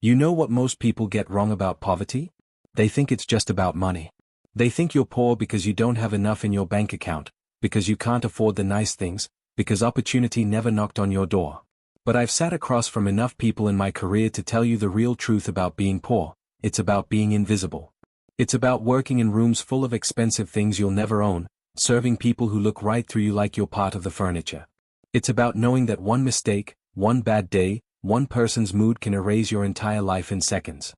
You know what most people get wrong about poverty? They think it's just about money. They think you're poor because you don't have enough in your bank account, because you can't afford the nice things, because opportunity never knocked on your door. But I've sat across from enough people in my career to tell you the real truth about being poor. It's about being invisible. It's about working in rooms full of expensive things you'll never own, serving people who look right through you like you're part of the furniture. It's about knowing that one mistake, one bad day, one person's mood can erase your entire life in seconds.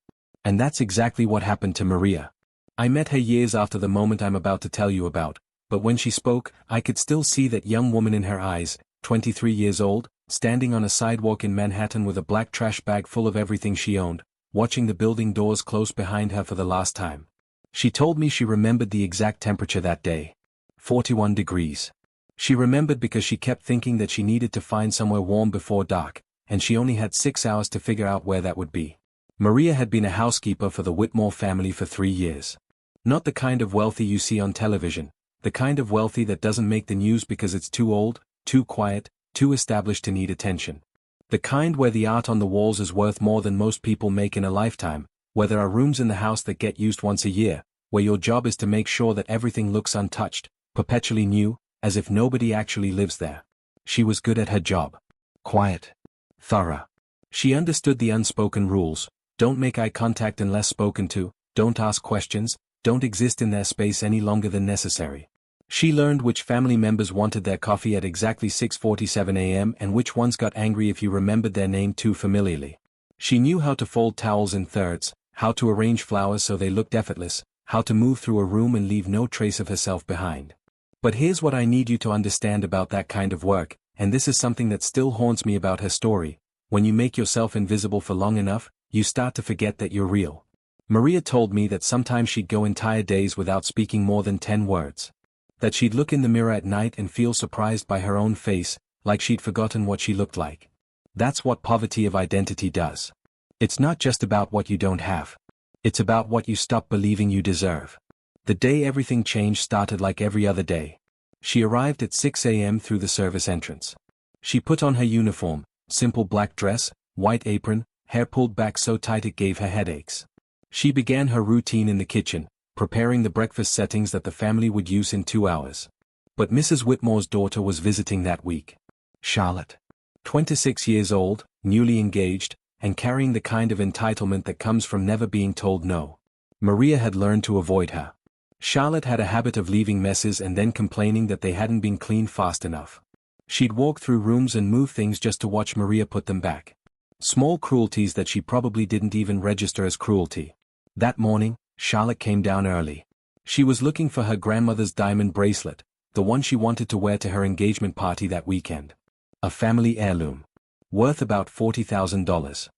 And that's exactly what happened to Maria. I met her years after the moment I'm about to tell you about, but when she spoke, I could still see that young woman in her eyes, 23 years old, standing on a sidewalk in Manhattan with a black trash bag full of everything she owned, watching the building doors close behind her for the last time. She told me she remembered the exact temperature that day. 41 degrees. She remembered because she kept thinking that she needed to find somewhere warm before dark, and she only had 6 hours to figure out where that would be. Maria had been a housekeeper for the Whitmore family for 3 years. Not the kind of wealthy you see on television, the kind of wealthy that doesn't make the news because it's too old, too quiet, too established to need attention. The kind where the art on the walls is worth more than most people make in a lifetime, where there are rooms in the house that get used once a year, where your job is to make sure that everything looks untouched, perpetually new, as if nobody actually lives there. She was good at her job. Quiet. Thorough. She understood the unspoken rules: don't make eye contact unless spoken to, don't ask questions, don't exist in their space any longer than necessary. She learned which family members wanted their coffee at exactly 6:47 a.m. and which ones got angry if you remembered their name too familiarly. She knew how to fold towels in thirds, how to arrange flowers so they looked effortless, how to move through a room and leave no trace of herself behind. But here's what I need you to understand about that kind of work, and this is something that still haunts me about her story: when you make yourself invisible for long enough, you start to forget that you're real. Maria told me that sometimes she'd go entire days without speaking more than 10 words. That she'd look in the mirror at night and feel surprised by her own face, like she'd forgotten what she looked like. That's what poverty of identity does. It's not just about what you don't have. It's about what you stop believing you deserve. The day everything changed started like every other day. She arrived at 6 a.m. through the service entrance. She put on her uniform, simple black dress, white apron, hair pulled back so tight it gave her headaches. She began her routine in the kitchen, preparing the breakfast settings that the family would use in 2 hours. But Mrs. Whitmore's daughter was visiting that week. Charlotte. 26 years old, newly engaged, and carrying the kind of entitlement that comes from never being told no. Maria had learned to avoid her. Charlotte had a habit of leaving messes and then complaining that they hadn't been cleaned fast enough. She'd walk through rooms and move things just to watch Maria put them back. Small cruelties that she probably didn't even register as cruelty. That morning, Charlotte came down early. She was looking for her grandmother's diamond bracelet, the one she wanted to wear to her engagement party that weekend. A family heirloom. Worth about $40,000.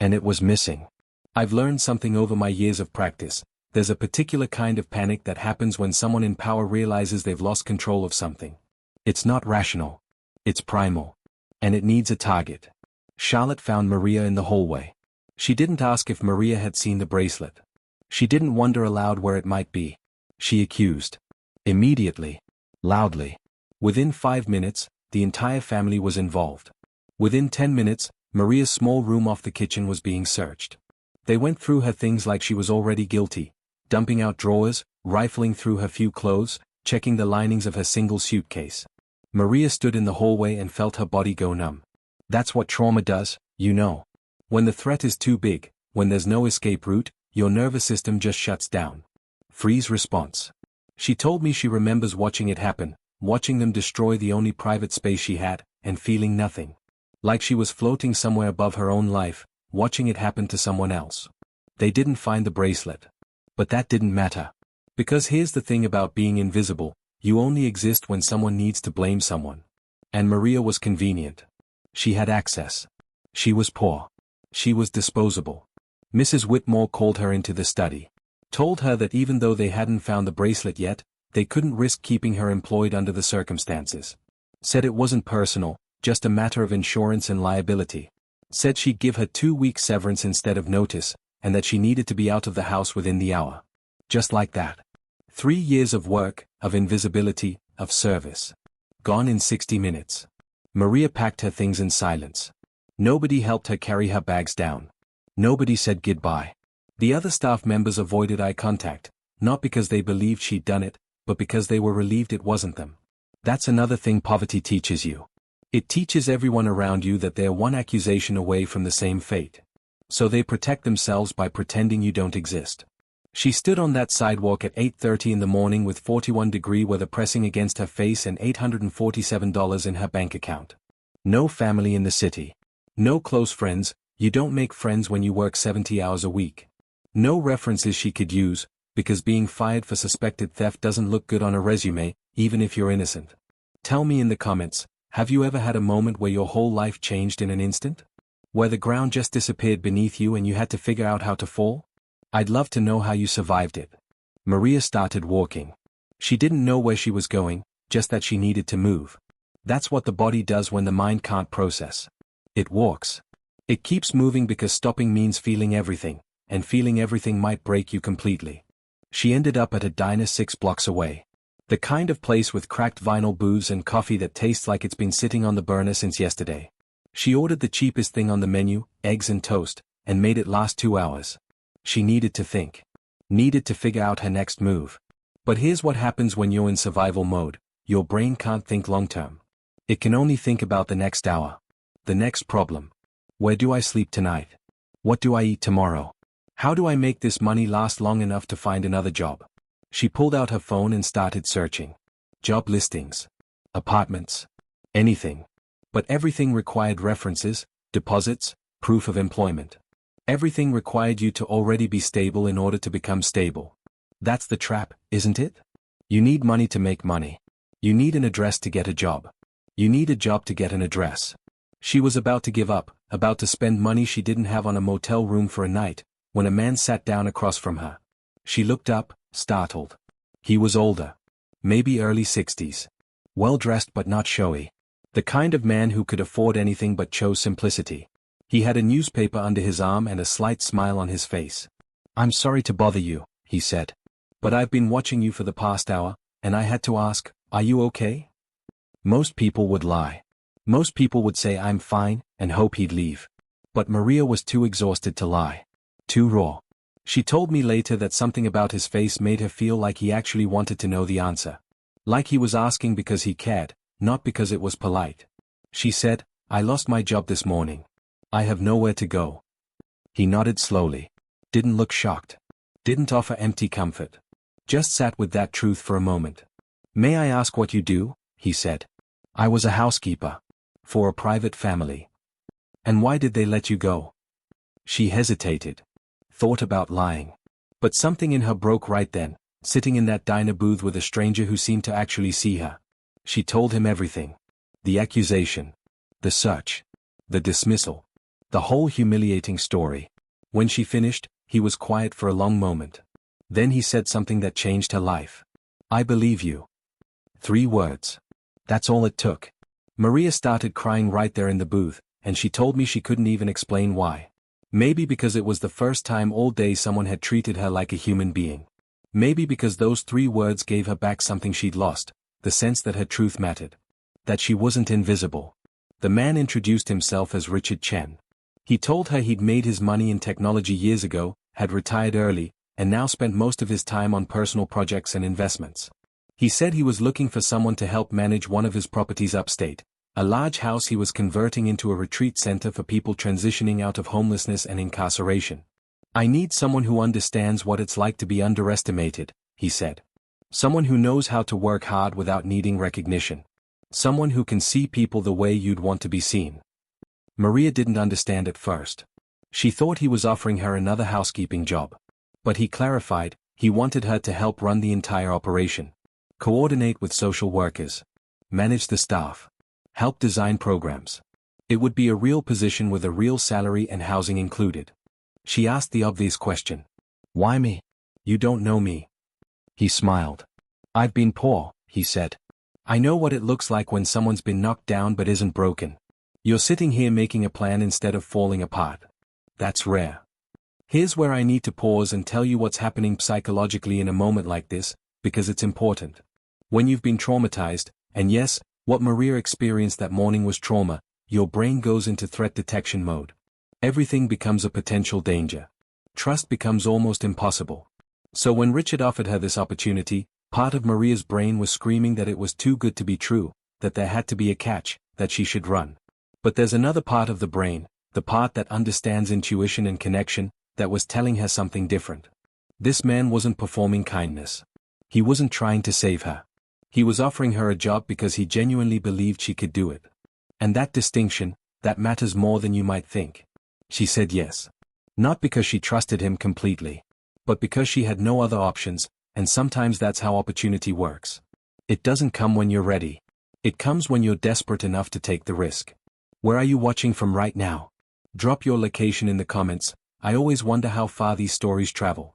And it was missing. I've learned something over my years of practice. There's a particular kind of panic that happens when someone in power realizes they've lost control of something. It's not rational. It's primal. And it needs a target. Charlotte found Maria in the hallway. She didn't ask if Maria had seen the bracelet. She didn't wonder aloud where it might be. She accused. Immediately. Loudly. Within 5 minutes, the entire family was involved. Within 10 minutes, Maria's small room off the kitchen was being searched. They went through her things like she was already guilty, dumping out drawers, rifling through her few clothes, checking the linings of her single suitcase. Maria stood in the hallway and felt her body go numb. That's what trauma does, you know. When the threat is too big, when there's no escape route, your nervous system just shuts down. Freeze response. She told me she remembers watching it happen, watching them destroy the only private space she had, and feeling nothing. Like she was floating somewhere above her own life, watching it happen to someone else. They didn't find the bracelet. But that didn't matter. Because here's the thing about being invisible: you only exist when someone needs to blame someone. And Maria was convenient. She had access. She was poor. She was disposable. Mrs. Whitmore called her into the study. Told her that even though they hadn't found the bracelet yet, they couldn't risk keeping her employed under the circumstances. Said it wasn't personal, just a matter of insurance and liability. Said she'd give her 2 weeks severance instead of notice, and that she needed to be out of the house within the hour. Just like that. 3 years of work, of invisibility, of service. Gone in 60 minutes. Maria packed her things in silence. Nobody helped her carry her bags down. Nobody said goodbye. The other staff members avoided eye contact, not because they believed she'd done it, but because they were relieved it wasn't them. That's another thing poverty teaches you. It teaches everyone around you that they're one accusation away from the same fate. So they protect themselves by pretending you don't exist. She stood on that sidewalk at 8:30 in the morning with 41-degree weather pressing against her face and $847 in her bank account. No family in the city. No close friends. You don't make friends when you work 70 hours a week. No references she could use, because being fired for suspected theft doesn't look good on a resume, even if you're innocent. Tell me in the comments, have you ever had a moment where your whole life changed in an instant? Where the ground just disappeared beneath you and you had to figure out how to fall? I'd love to know how you survived it. Maria started walking. She didn't know where she was going, just that she needed to move. That's what the body does when the mind can't process. It walks. It keeps moving because stopping means feeling everything, and feeling everything might break you completely. She ended up at a diner 6 blocks away. The kind of place with cracked vinyl booths and coffee that tastes like it's been sitting on the burner since yesterday. She ordered the cheapest thing on the menu, eggs and toast, and made it last 2 hours. She needed to think. Needed to figure out her next move. But here's what happens when you're in survival mode. Your brain can't think long term. It can only think about the next hour. The next problem. Where do I sleep tonight? What do I eat tomorrow? How do I make this money last long enough to find another job? She pulled out her phone and started searching. Job listings. Apartments. Anything. But everything required references, deposits, proof of employment. Everything required you to already be stable in order to become stable. That's the trap, isn't it? You need money to make money. You need an address to get a job. You need a job to get an address. She was about to give up, about to spend money she didn't have on a motel room for a night, when a man sat down across from her. She looked up, startled. He was older. Maybe early 60s. Well-dressed but not showy. The kind of man who could afford anything but chose simplicity. He had a newspaper under his arm and a slight smile on his face. "I'm sorry to bother you," he said. "But I've been watching you for the past hour, and I had to ask, are you okay?" Most people would lie. Most people would say I'm fine, and hope he'd leave. But Maria was too exhausted to lie. Too raw. She told me later that something about his face made her feel like he actually wanted to know the answer. Like he was asking because he cared, not because it was polite. She said, "I lost my job this morning. I have nowhere to go." He nodded slowly. Didn't look shocked. Didn't offer empty comfort. Just sat with that truth for a moment. "May I ask what you do?" he said. "I was a housekeeper. For a private family." "And why did they let you go?" She hesitated. Thought about lying. But something in her broke right then, sitting in that diner booth with a stranger who seemed to actually see her. She told him everything. The accusation. The search. The dismissal. The whole humiliating story. When she finished, he was quiet for a long moment. Then he said something that changed her life. "I believe you." 3 words. That's all it took. Maria started crying right there in the booth, and she told me she couldn't even explain why. Maybe because it was the first time all day someone had treated her like a human being. Maybe because those 3 words gave her back something she'd lost, the sense that her truth mattered. That she wasn't invisible. The man introduced himself as Richard Chen. He told her he'd made his money in technology years ago, had retired early, and now spent most of his time on personal projects and investments. He said he was looking for someone to help manage one of his properties upstate, a large house he was converting into a retreat center for people transitioning out of homelessness and incarceration. "I need someone who understands what it's like to be underestimated," he said. "Someone who knows how to work hard without needing recognition. Someone who can see people the way you'd want to be seen." Maria didn't understand at first. She thought he was offering her another housekeeping job. But he clarified, he wanted her to help run the entire operation. Coordinate with social workers. Manage the staff. Help design programs. It would be a real position with a real salary and housing included. She asked the obvious question. "Why me? You don't know me." He smiled. "I've been poor," he said. "I know what it looks like when someone's been knocked down but isn't broken. You're sitting here making a plan instead of falling apart. That's rare. Here's where I need to pause and tell you what's happening psychologically in a moment like this, because it's important. When you've been traumatized, and yes, what Maria experienced that morning was trauma, your brain goes into threat detection mode. Everything becomes a potential danger. Trust becomes almost impossible. So when Richard offered her this opportunity, part of Maria's brain was screaming that it was too good to be true, that there had to be a catch, that she should run. But there's another part of the brain, the part that understands intuition and connection, that was telling her something different. This man wasn't performing kindness. He wasn't trying to save her. He was offering her a job because he genuinely believed she could do it. And that distinction, that matters more than you might think. She said yes. Not because she trusted him completely, but because she had no other options, and sometimes that's how opportunity works. It doesn't come when you're ready. It comes when you're desperate enough to take the risk. Where are you watching from right now? Drop your location in the comments. I always wonder how far these stories travel.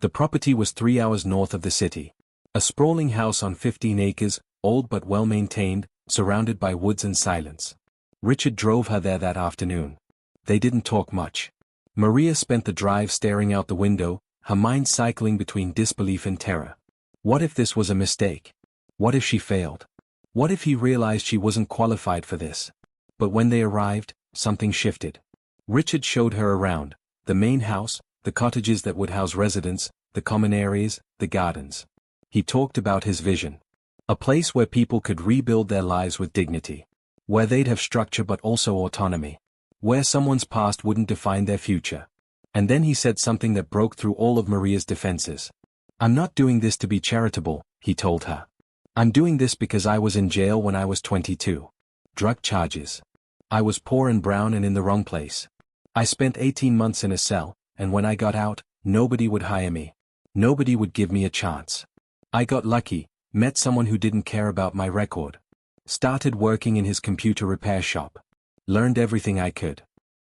The property was 3 hours north of the city. A sprawling house on 15 acres, old but well-maintained, surrounded by woods and silence. Richard drove her there that afternoon. They didn't talk much. Maria spent the drive staring out the window, her mind cycling between disbelief and terror. What if this was a mistake? What if she failed? What if he realized she wasn't qualified for this? But when they arrived, something shifted. Richard showed her around, the main house, the cottages that would house residents, the common areas, the gardens. He talked about his vision. A place where people could rebuild their lives with dignity. Where they'd have structure but also autonomy. Where someone's past wouldn't define their future. And then he said something that broke through all of Maria's defenses. I'm not doing this to be charitable, he told her. I'm doing this because I was in jail when I was 22. Drug charges. I was poor and brown and in the wrong place. I spent 18 months in a cell, and when I got out, nobody would hire me. Nobody would give me a chance. I got lucky, met someone who didn't care about my record. Started working in his computer repair shop. Learned everything I could.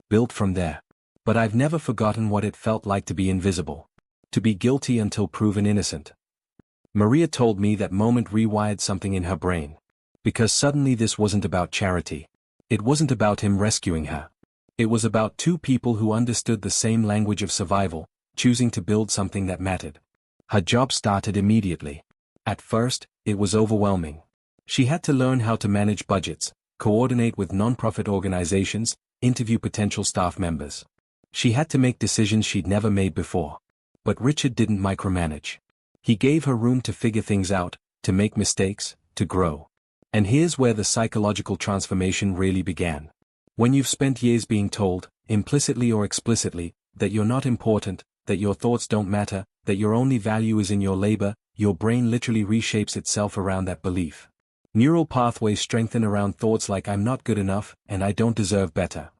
Built from there. But I've never forgotten what it felt like to be invisible. To be guilty until proven innocent. Maria told me that moment rewired something in her brain. Because suddenly this wasn't about charity. It wasn't about him rescuing her. It was about two people who understood the same language of survival, choosing to build something that mattered. Her job started immediately. At first, it was overwhelming. She had to learn how to manage budgets, coordinate with non-profit organizations, interview potential staff members. She had to make decisions she'd never made before. But Richard didn't micromanage. He gave her room to figure things out, to make mistakes, to grow. And here's where the psychological transformation really began. When you've spent years being told, implicitly or explicitly, that you're not important, that your thoughts don't matter, that your only value is in your labor, your brain literally reshapes itself around that belief. Neural pathways strengthen around thoughts like I'm not good enough, and I don't deserve better.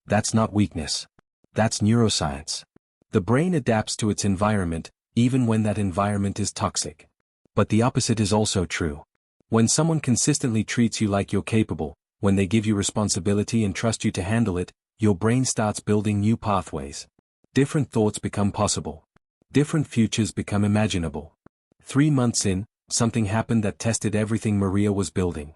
That's not weakness. That's neuroscience. The brain adapts to its environment, even when that environment is toxic. But the opposite is also true. When someone consistently treats you like you're capable, when they give you responsibility and trust you to handle it, your brain starts building new pathways. Different thoughts become possible. Different futures become imaginable. 3 months in, something happened that tested everything Maria was building.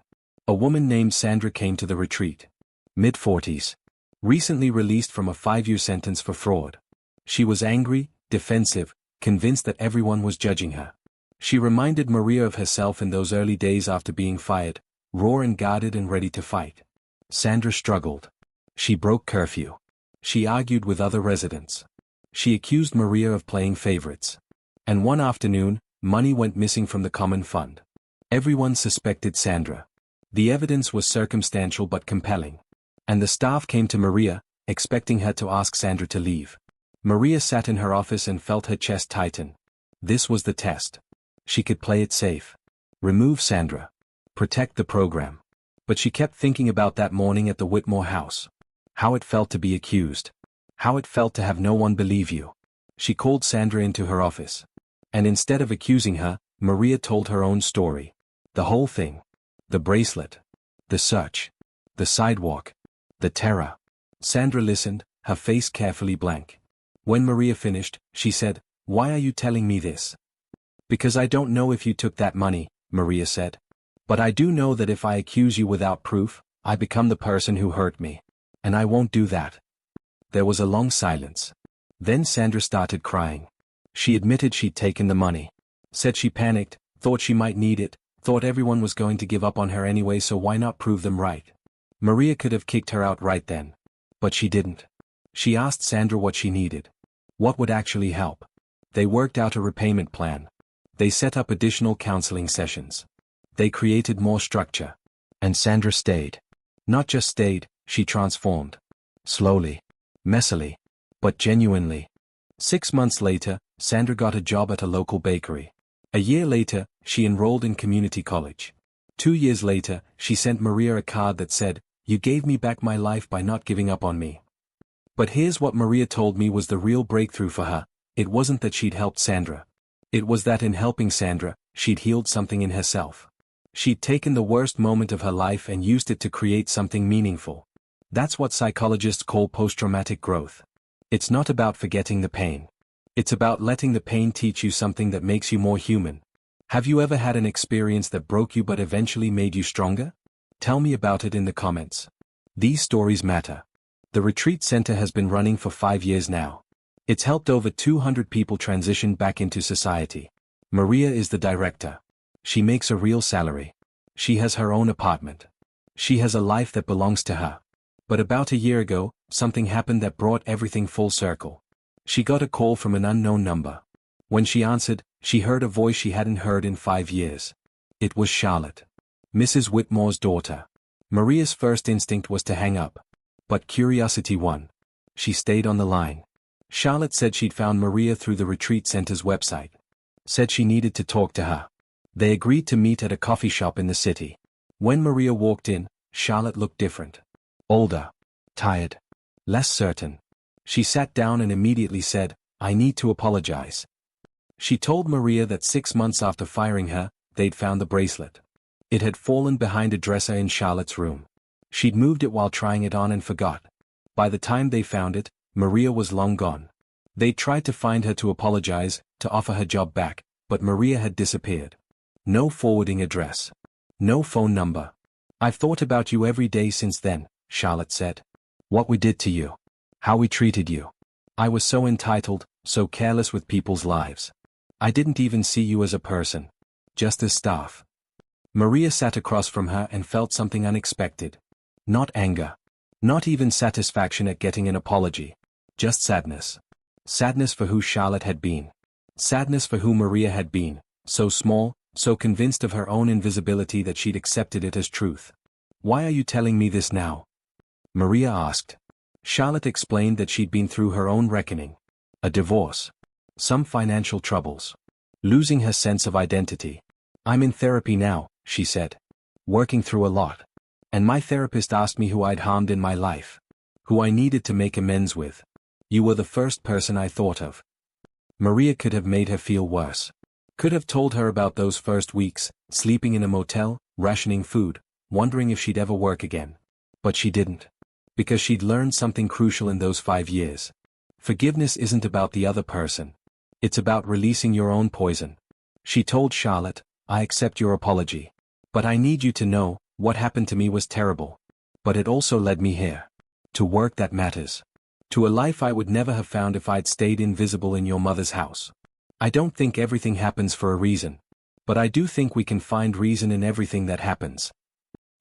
A woman named Sandra came to the retreat. Mid-40s. Recently released from a 5-year sentence for fraud. She was angry, defensive, convinced that everyone was judging her. She reminded Maria of herself in those early days after being fired, raw and guarded and ready to fight. Sandra struggled. She broke curfew. She argued with other residents. She accused Maria of playing favorites. And one afternoon, money went missing from the common fund. Everyone suspected Sandra. The evidence was circumstantial but compelling. And the staff came to Maria, expecting her to ask Sandra to leave. Maria sat in her office and felt her chest tighten. This was the test. She could play it safe. Remove Sandra. Protect the program. But she kept thinking about that morning at the Whitmore house. How it felt to be accused. How it felt to have no one believe you. She called Sandra into her office. And instead of accusing her, Maria told her own story. The whole thing. The bracelet. The search. The sidewalk. The terror. Sandra listened, her face carefully blank. When Maria finished, she said, "Why are you telling me this?" "Because I don't know if you took that money," Maria said. "But I do know that if I accuse you without proof, I become the person who hurt me. And I won't do that." There was a long silence. Then Sandra started crying. She admitted she'd taken the money. Said she panicked, thought she might need it, thought everyone was going to give up on her anyway, so why not prove them right? Maria could have kicked her out right then. But she didn't. She asked Sandra what she needed. What would actually help? They worked out a repayment plan. They set up additional counseling sessions. They created more structure. And Sandra stayed. Not just stayed, she transformed. Slowly. Messily. But genuinely. 6 months later, Sandra got a job at a local bakery. A year later, she enrolled in community college. 2 years later, she sent Maria a card that said, "You gave me back my life by not giving up on me." But here's what Maria told me was the real breakthrough for her. It wasn't that she'd helped Sandra. It was that in helping Sandra, she'd healed something in herself. She'd taken the worst moment of her life and used it to create something meaningful. That's what psychologists call post-traumatic growth. It's not about forgetting the pain. It's about letting the pain teach you something that makes you more human. Have you ever had an experience that broke you but eventually made you stronger? Tell me about it in the comments. These stories matter. The retreat center has been running for 5 years now. It's helped over 200 people transition back into society. Maria is the director. She makes a real salary. She has her own apartment. She has a life that belongs to her. But about a year ago, something happened that brought everything full circle. She got a call from an unknown number. When she answered, she heard a voice she hadn't heard in 5 years. It was Charlotte. Mrs. Whitmore's daughter. Maria's first instinct was to hang up. But curiosity won. She stayed on the line. Charlotte said she'd found Maria through the retreat center's website. Said she needed to talk to her. They agreed to meet at a coffee shop in the city. When Maria walked in, Charlotte looked different. Older. Tired. Less certain. She sat down and immediately said, "I need to apologize." She told Maria that 6 months after firing her, they'd found the bracelet. It had fallen behind a dresser in Charlotte's room. She'd moved it while trying it on and forgot. By the time they found it, Maria was long gone. They tried to find her to apologize, to offer her job back, but Maria had disappeared. No forwarding address. No phone number. "I've thought about you every day since then," Charlotte said. "What we did to you. How we treated you. I was so entitled, so careless with people's lives. I didn't even see you as a person. Just as staff." Maria sat across from her and felt something unexpected. Not anger. Not even satisfaction at getting an apology. Just sadness. Sadness for who Charlotte had been. Sadness for who Maria had been, so small, so convinced of her own invisibility that she'd accepted it as truth. "Why are you telling me this now?" Maria asked. Charlotte explained that she'd been through her own reckoning. A divorce. Some financial troubles. Losing her sense of identity. "I'm in therapy now," she said. "Working through a lot. And my therapist asked me who I'd harmed in my life. Who I needed to make amends with. You were the first person I thought of." Maria could have made her feel worse. Could have told her about those first weeks, sleeping in a motel, rationing food, wondering if she'd ever work again. But she didn't. Because she'd learned something crucial in those 5 years. Forgiveness isn't about the other person. It's about releasing your own poison. She told Charlotte, "I accept your apology. But I need you to know, what happened to me was terrible. But it also led me here. To work that matters. To a life I would never have found if I'd stayed invisible in your mother's house. I don't think everything happens for a reason. But I do think we can find reason in everything that happens."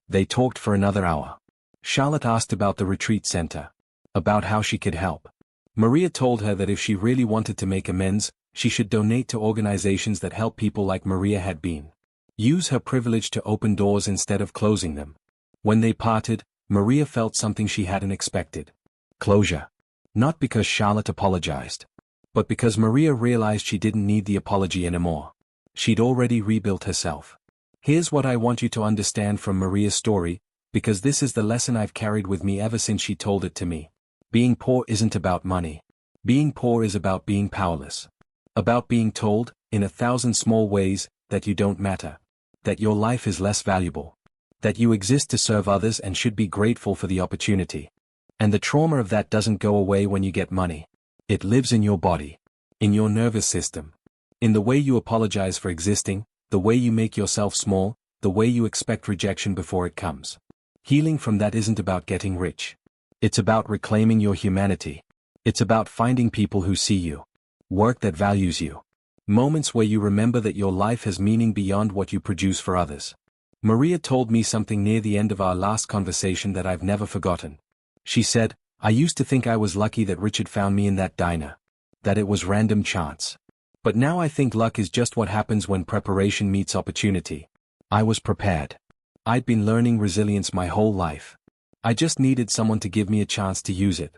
They talked for another hour. Charlotte asked about the retreat center. About how she could help. Maria told her that if she really wanted to make amends, she should donate to organizations that help people like Maria had been. Use her privilege to open doors instead of closing them. When they parted, Maria felt something she hadn't expected. Closure. Not because Charlotte apologized. But because Maria realized she didn't need the apology anymore. She'd already rebuilt herself. Here's what I want you to understand from Maria's story, because this is the lesson I've carried with me ever since she told it to me. Being poor isn't about money. Being poor is about being powerless. About being told, in 1,000 small ways, that you don't matter. That your life is less valuable. That you exist to serve others and should be grateful for the opportunity. And the trauma of that doesn't go away when you get money. It lives in your body. In your nervous system. In the way you apologize for existing, the way you make yourself small, the way you expect rejection before it comes. Healing from that isn't about getting rich. It's about reclaiming your humanity. It's about finding people who see you. Work that values you. Moments where you remember that your life has meaning beyond what you produce for others. Maria told me something near the end of our last conversation that I've never forgotten. She said, I used to think I was lucky that Richard found me in that diner. That it was random chance. But now I think luck is just what happens when preparation meets opportunity. I was prepared. I'd been learning resilience my whole life. I just needed someone to give me a chance to use it.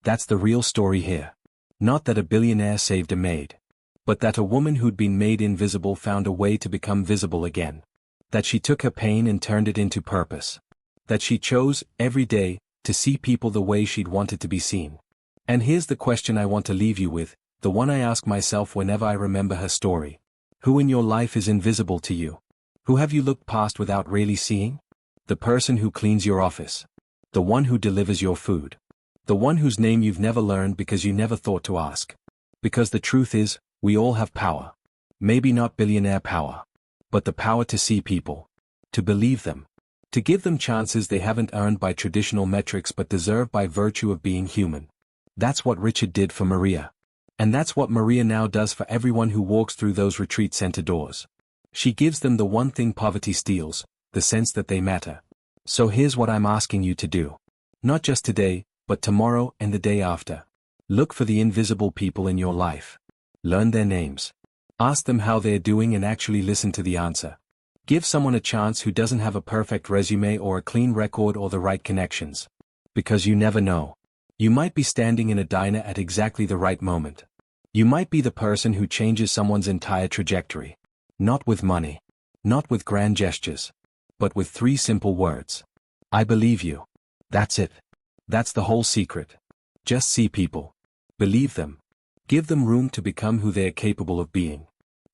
That's the real story here. Not that a billionaire saved a maid. But that a woman who'd been made invisible found a way to become visible again. That she took her pain and turned it into purpose. That she chose, every day, to see people the way she'd wanted to be seen. And here's the question I want to leave you with, the one I ask myself whenever I remember her story. Who in your life is invisible to you? Who have you looked past without really seeing? The person who cleans your office. The one who delivers your food. The one whose name you've never learned because you never thought to ask. Because the truth is, we all have power. Maybe not billionaire power. But the power to see people. To believe them. To give them chances they haven't earned by traditional metrics but deserve by virtue of being human. That's what Richard did for Maria. And that's what Maria now does for everyone who walks through those retreat center doors. She gives them the one thing poverty steals, the sense that they matter. So here's what I'm asking you to do. Not just today, but tomorrow and the day after. Look for the invisible people in your life. Learn their names. Ask them how they're doing and actually listen to the answer. Give someone a chance who doesn't have a perfect resume or a clean record or the right connections. Because you never know. You might be standing in a diner at exactly the right moment. You might be the person who changes someone's entire trajectory. Not with money. Not with grand gestures. But with 3 simple words. I believe you. That's it. That's the whole secret. Just see people. Believe them. Give them room to become who they're capable of being.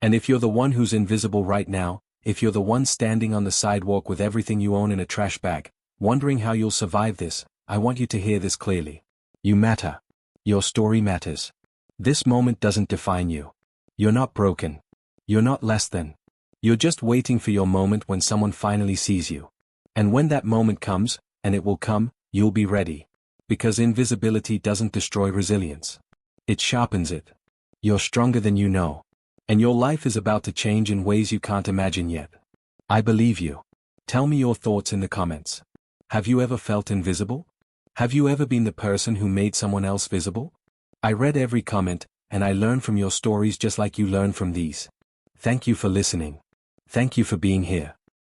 And if you're the one who's invisible right now, if you're the one standing on the sidewalk with everything you own in a trash bag, wondering how you'll survive this, I want you to hear this clearly. You matter. Your story matters. This moment doesn't define you. You're not broken. You're not less than. You're just waiting for your moment when someone finally sees you. And when that moment comes, and it will come, you'll be ready. Because invisibility doesn't destroy resilience. It sharpens it. You're stronger than you know. And your life is about to change in ways you can't imagine yet. I believe you. Tell me your thoughts in the comments. Have you ever felt invisible? Have you ever been the person who made someone else visible? I read every comment, and I learned from your stories just like you learn from these. Thank you for listening. Thank you for being here.